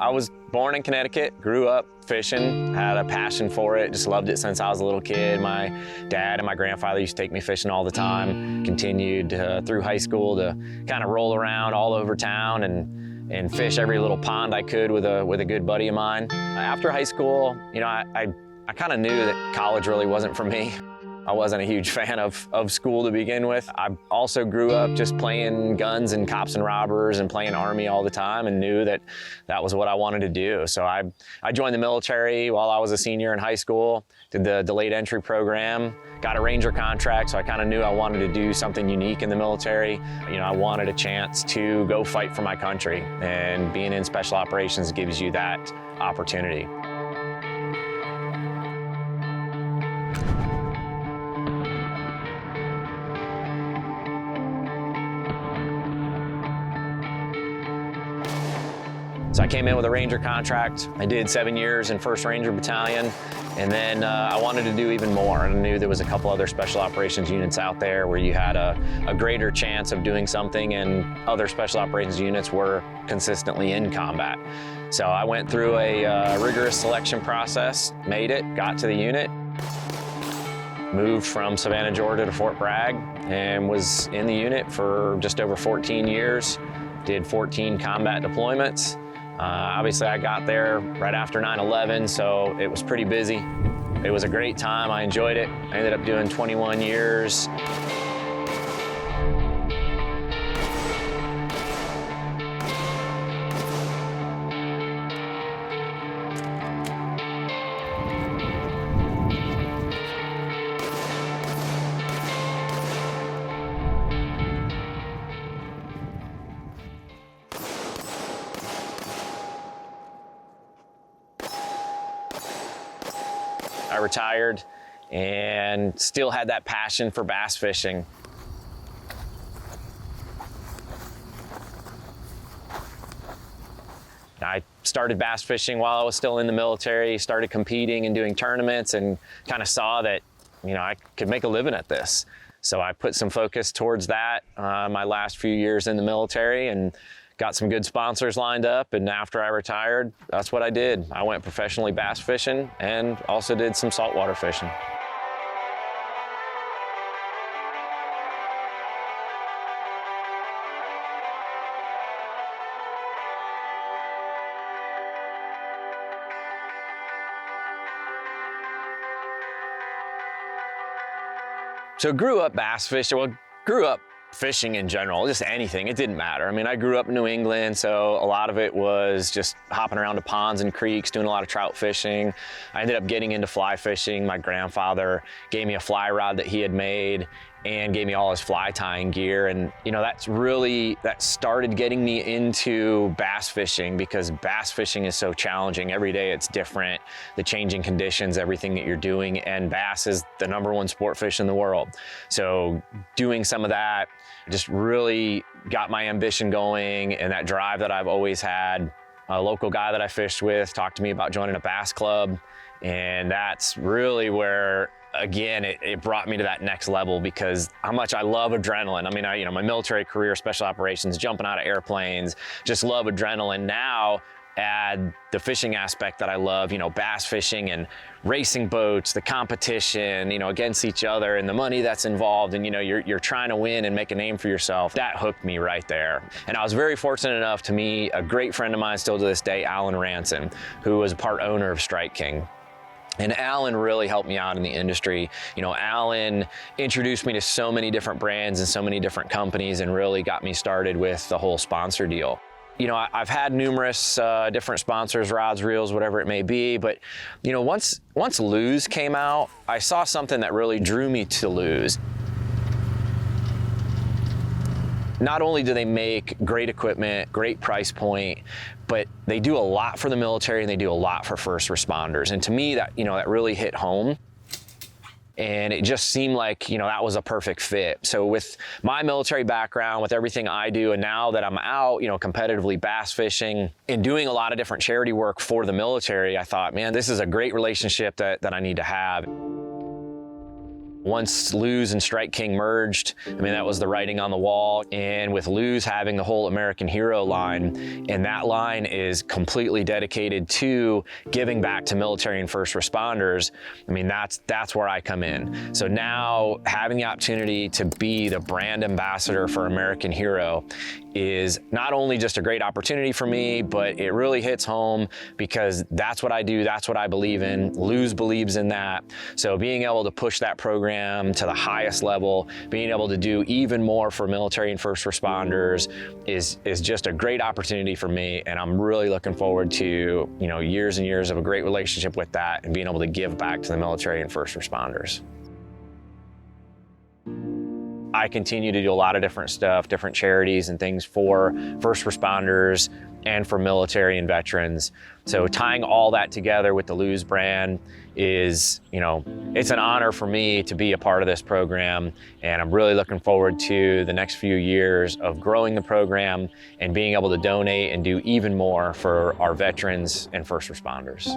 I was born in Connecticut, grew up fishing, had a passion for it, just loved it since I was a little kid. My dad and my grandfather used to take me fishing all the time. Continued through high school to kind of roll around all over town and fish every little pond I could with a good buddy of mine. After high school, you know, I kind of knew that college really wasn't for me. I wasn't a huge fan of school to begin with. I also grew up just playing guns and cops and robbers and playing Army all the time and knew that that was what I wanted to do. So I joined the military while I was a senior in high school, did the delayed entry program, got a Ranger contract, so I kind of knew I wanted to do something unique in the military. You know, I wanted a chance to go fight for my country, and being in special operations gives you that opportunity. So I came in with a Ranger contract. I did 7 years in 1st Ranger Battalion, and then I wanted to do even more. And I knew there was a couple other special operations units out there where you had a greater chance of doing something, and other special operations units were consistently in combat. So I went through a rigorous selection process, made it, got to the unit, moved from Savannah, Georgia to Fort Bragg, and was in the unit for just over 14 years, did 14 combat deployments. Obviously, I got there right after 9/11, so it was pretty busy. It was a great time. I enjoyed it. I ended up doing 21 years. I retired and still had that passion for bass fishing. I started bass fishing while I was still in the military, started competing and doing tournaments, and kind of saw that, you know, I could make a living at this. So I put some focus towards that my last few years in the military, and got some good sponsors lined up, and after I retired, that's what I did. I went professionally bass fishing and also did some saltwater fishing. So grew up bass fishing, well, grew up fishing in general, just anything, it didn't matter. I mean, I grew up in New England, so a lot of it was just hopping around to ponds and creeks, doing a lot of trout fishing. I ended up getting into fly fishing. My grandfather gave me a fly rod that he had made and gave me all his fly tying gear. And you know, that started getting me into bass fishing, because bass fishing is so challenging. Every day it's different, the changing conditions, everything that you're doing, and bass is the #1 sport fish in the world. So doing some of that just really got my ambition going, and that drive that I've always had. A local guy that I fished with talked to me about joining a bass club, and that's really where, again, it brought me to that next level, because how much I love adrenaline. I mean, you know, my military career, special operations, jumping out of airplanes, just love adrenaline. Now add the fishing aspect that I love, you know, bass fishing and racing boats, the competition, you know, against each other, and the money that's involved, and you know, you're trying to win and make a name for yourself. That hooked me right there. And I was very fortunate enough to meet a great friend of mine still to this day, Alan Ranson, who was a part owner of Strike King. And Alan really helped me out in the industry. You know, Alan introduced me to so many different brands and so many different companies, and really got me started with the whole sponsor deal. You know, I've had numerous different sponsors, rods, reels, whatever it may be, but you know, once Lew's came out, I saw something that really drew me to Lew's. Not only do they make great equipment, great price point, but they do a lot for the military, and they do a lot for first responders. And to me, that, you know, that really hit home. And it just seemed like, you know, that was a perfect fit. So with my military background, with everything I do, and now that I'm out, you know, competitively bass fishing and doing a lot of different charity work for the military, I thought, man, this is a great relationship that I need to have. Once Lose and Strike King merged, I mean, that was the writing on the wall. And with Lose having the whole American Hero line, and that line is completely dedicated to giving back to military and first responders, I mean, that's where I come in. So now having the opportunity to be the brand ambassador for American Hero is not only just a great opportunity for me, but it really hits home because that's what I do, that's what I believe in. Lose believes in that. So being able to push that program to the highest level, being able to do even more for military and first responders is just a great opportunity for me. And I'm really looking forward to, you know, years and years of a great relationship with that and being able to give back to the military and first responders. I continue to do a lot of different stuff, different charities and things for first responders and for military and veterans. So tying all that together with the Lose brand is, you know, it's an honor for me to be a part of this program. And I'm really looking forward to the next few years of growing the program and being able to donate and do even more for our veterans and first responders.